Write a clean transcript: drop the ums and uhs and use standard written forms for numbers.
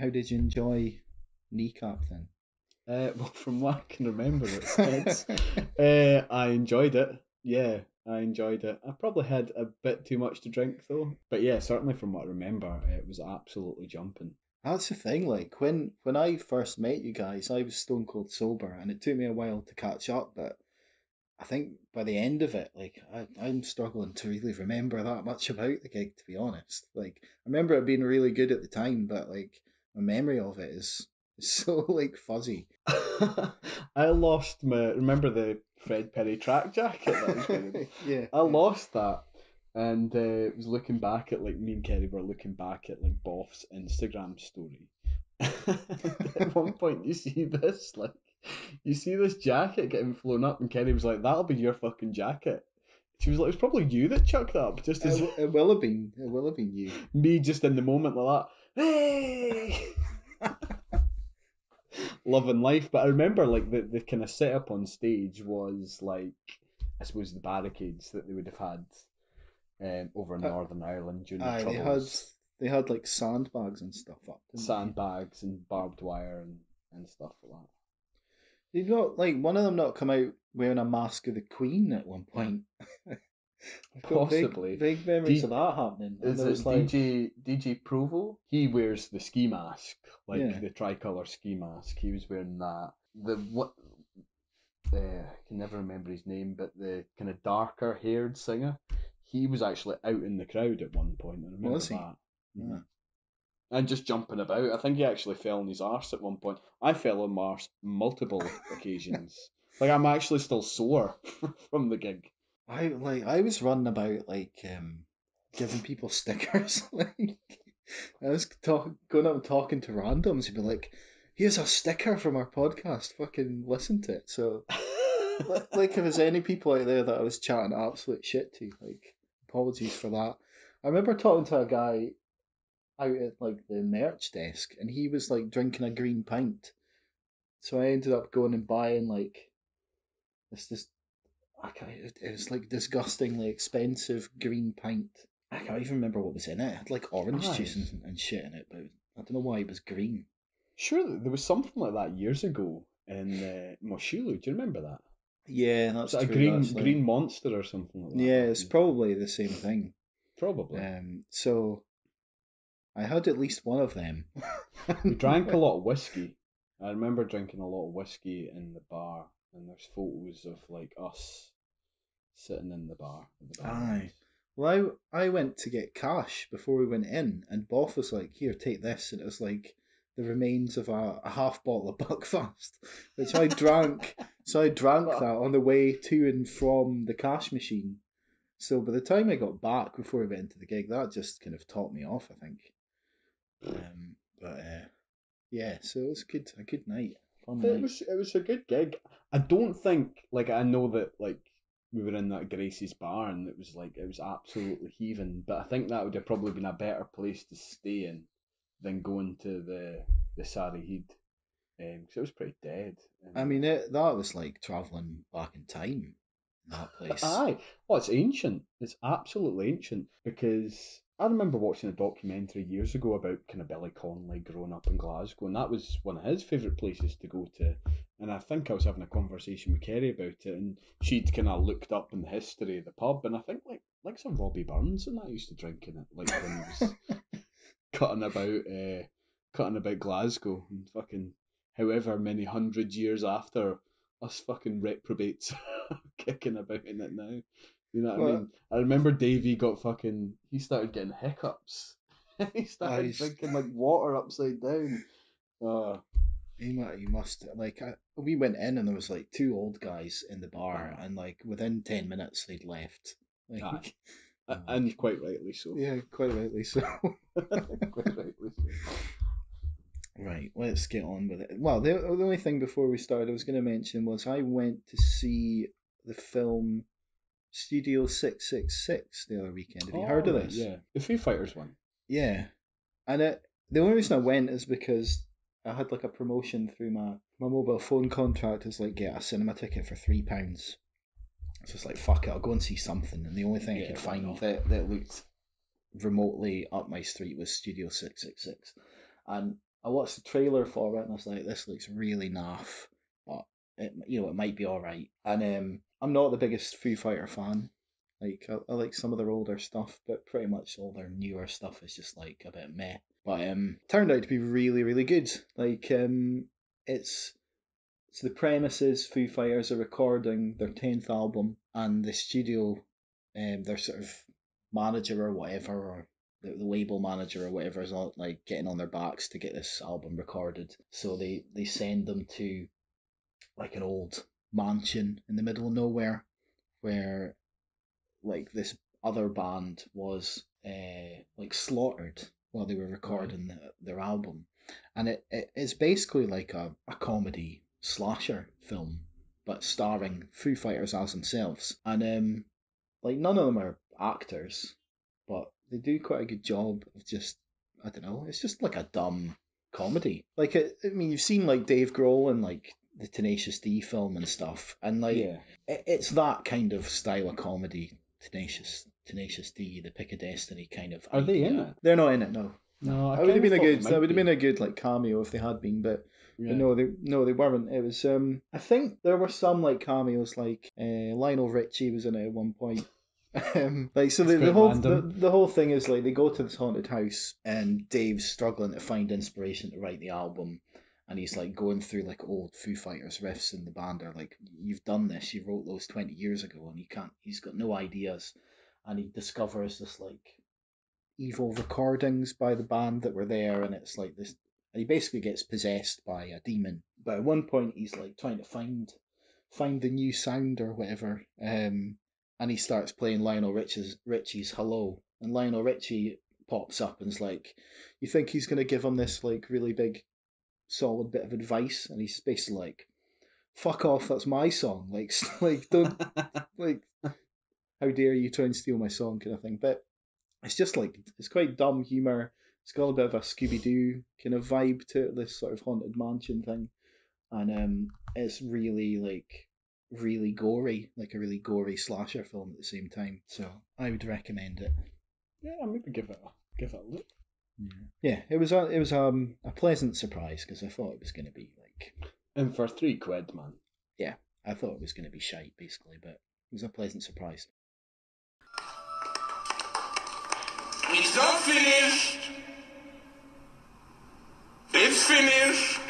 how did you enjoy Kneecap then? Well, from what I can remember at Snedds, I enjoyed it. Yeah, I enjoyed it. I probably had a bit too much to drink though. But yeah, certainly from what I remember, it was absolutely jumping. That's the thing. Like when I first met you guys, I was stone cold sober, and it took me a while to catch up. But I think by the end of it, like I'm struggling to really remember that much about the gig, to be honest. Like I remember it being really good at the time, but like my memory of it is so like fuzzy. I lost my. Remember the Fred Perry track jacket that I was wearing? Yeah, I yeah. lost that, and was looking back at like me and Kerry were looking back at like Boff's Instagram story. At one point, you see this jacket getting flown up, and Kerry was like, "That'll be your fucking jacket." She was like, "It's probably you that chucked that up, just as It will have been. It will have been you. me, just in the moment like that." Hey. Loving life. But I remember like the kind of setup on stage was like I suppose the barricades that they would have had over in Uh, Northern Ireland during the Aye, Troubles, they had like sandbags and stuff up, didn't they? sandbags and barbed wire and stuff like Did not like one of them not come out wearing a mask of the Queen at one point? that. I've got Possibly. vague memories of D- that happening, and is there was it like, DJ Provo? He wears the ski mask, like yeah, the tricolour ski mask. He was wearing that. The what? I can never remember his name, but the kind of darker haired singer, he was actually out in the crowd at one point. I remember was he? that. Yeah. And just jumping about. I think he actually fell on his arse at one point. I fell on my arse multiple occasions. Like I'm actually still sore from the gig. I was running about like giving people stickers. Like I was going up and talking to randoms who'd be like, "Here's a sticker from our podcast. Fucking listen to it." So like if there's any people out there that I was chatting absolute shit to, like apologies for that. I remember talking to a guy out at like the merch desk, and he was like drinking a green pint. So I ended up going and buying like this I can't, it was like disgustingly expensive green pint. I can't even remember what was in it. It had like orange Aye. juice and shit in it, but I don't know why it was green. Sure, there was something like that years ago in Moshulu. Do you remember that? Yeah, Was that's that a true green actually. monster or something like that Yeah, back it's in the day? probably the same thing. Probably. So I had at least one of them. We drank a lot of whiskey. I remember drinking a lot of whiskey in the bar, and there's photos of like us sitting in the bar at the Aye. Barrowlands. Well, I went to get cash before we went in, and Boff was like, "Here, take this," and it was like the remains of a half bottle of Buckfast, which I drank. So I drank that Fuck. on the way to and from the cash machine. So by the time I got back before we went into the gig, that just kind of topped me off, I think. But yeah, so it was good, a good night, fun night. It was a good gig. I don't think like I know that like we were in that Gracie's bar and it was absolutely heaving, but I think that would have probably been a better place to stay in than going to the Sari Heed, 'cause it was pretty dead I in mean, that was like traveling back in time in that place. Aye. Oh, it's ancient. It's absolutely ancient because I remember watching a documentary years ago about kind of Billy Connolly growing up in Glasgow, and that was one of his favourite places to go to. And I think I was having a conversation with Kerry about it, and she'd kind of looked up in the history of the pub, and I think like some Robbie Burns and that used to drink in it, like when he was cutting about cutting about Glasgow and fucking however many hundred years after us fucking reprobates kicking about in it now. You know what I Well, mean? I remember Davey got fucking he started getting hiccups. He I started drinking like water upside down. Uh, he must like we went in and there was like two old guys in the bar, uh, and like within 10 minutes they'd left. aye. Like I'm like, And quite rightly so. yeah, quite rightly so. Quite rightly so. Right, let's get on with it. Well, the only thing before we started I was going to mention was I went to see the film Studio 666 the other weekend. Have you heard All of right, this? yeah. The Foo Fighters one. Yeah, and the only reason I went is because I had like a promotion through my mobile phone contract is like get a cinema ticket for £3. So it's like fuck it, I'll go and see something. And the only thing I Yeah, could why find not? that looked remotely up my street was Studio 666. And I watched the trailer for it and I was like, this looks really naff, but it might be all right. And I'm not the biggest Foo Fighter fan. Like I like some of their older stuff, but pretty much all their newer stuff is just like a bit meh. But turned out to be really really good. Like it's so the premise is Foo Fighters are recording their 10th album, and the studio, their sort of manager or whatever, or the label manager or whatever, is all, like getting on their backs to get this album recorded. So they send them to like an old mansion in the middle of nowhere, where like this other band was like slaughtered while they were Right. recording their album, and it is basically like a comedy slasher film, but starring Foo Fighters as themselves, and like none of them are actors, but they do quite a good job of just I don't know, it's just like a dumb comedy. Like I mean, you've seen like Dave Grohl and like the Tenacious D film and stuff, and like Yeah. it's that kind of style of comedy. Tenacious D, the Pick of Destiny kind of Are they in idea. it? They're not in it, no, no. No, I That would have kind of been a thought they good. That might would have been be. a good like cameo if they had been, but Yeah. no, they weren't. It was I think there were some like cameos, like Lionel Richie was in it at one point. Like so It's the quite whole random. the whole thing is like they go to this haunted house and Dave's struggling to find inspiration to write the album, and he's like going through like old Foo Fighters riffs, and the band are like, you've done this, you wrote those 20 years ago, and he's got no ideas, and he discovers this like evil recordings by the band that were there, and it's like this. And he basically gets possessed by a demon. But at one point, he's like trying to find the new sound or whatever, and he starts playing Richie's "Hello," and Lionel Richie pops up and is like, "You think he's gonna give him this like really big, solid bit of advice?" And he's basically like, "Fuck off, that's my song. Like, like don't like, how dare you try and steal my song," kind of thing. But it's just like it's quite dumb humor. It's got a bit of a Scooby Doo kind of vibe to it, this sort of haunted mansion thing, and it's really like really gory, like a really gory slasher film at the same time. So I would recommend it. Yeah, maybe give it a look. Yeah, it was a pleasant surprise because I thought it was going to be like And for £3, man. yeah, I thought it was going to be shite basically, but it was a pleasant surprise. It's not finished. It's finished.